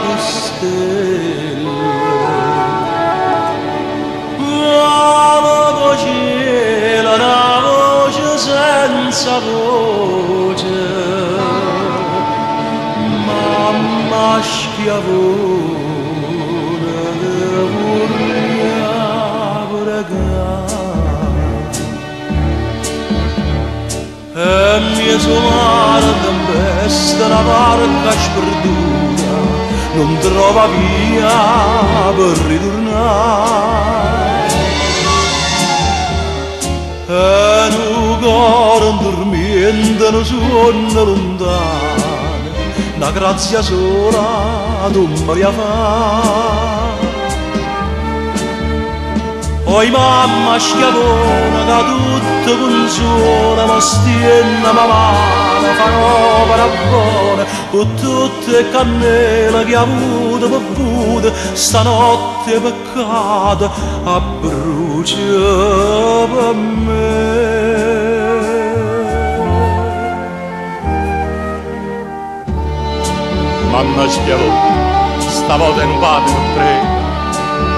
di stelle, amo cielo, una voce senza voce, mamma schiavona che vorrei pregare. E mia somara tempesta, una barca sperduta, non trova via per ritornare. E un cuore dormiente, un suono lontano, una grazia sola tu mi devi fare. Poi mamma schiavona che tutto consola, ma stienna ma mano, fa un'opera buona, con tutte le cannelle che ha avuto bevuto, stanotte peccato a brucia per me. Mamma schiavona, stavolta è un padre che prega,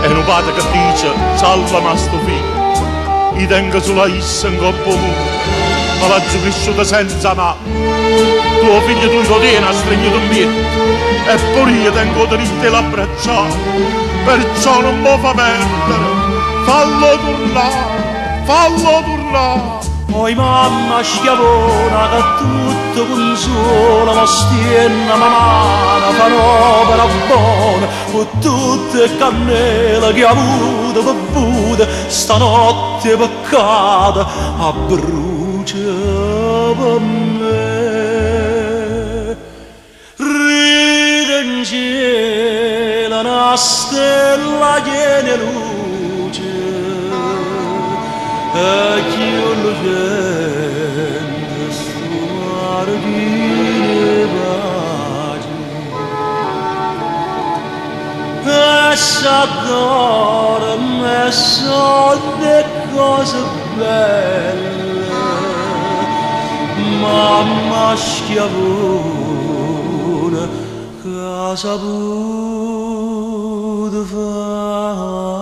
è un padre che dice salva ma sto figlio, gli tengo sulla issa in coppo nudo, ma l'ha cresciuta senza madre. Tuo figlio tu lo tieni a stregno di mietto, e pure io tengo diritto di l'abbracciare, perciò non mi fa perdere, fallo tornare, fallo tornare. Poi mamma schiavona che tutto consola, ma stienna ma mano, fa un'opera buona, con tutte le cannelle che ha avuto bevuto, stanotte peccata a brucia per me. Ride in cielo una stella tiene luce, e chi lo sente sto mare di pace, e s'adora e so le cose belle, mamma schiavona che ha saputo fare.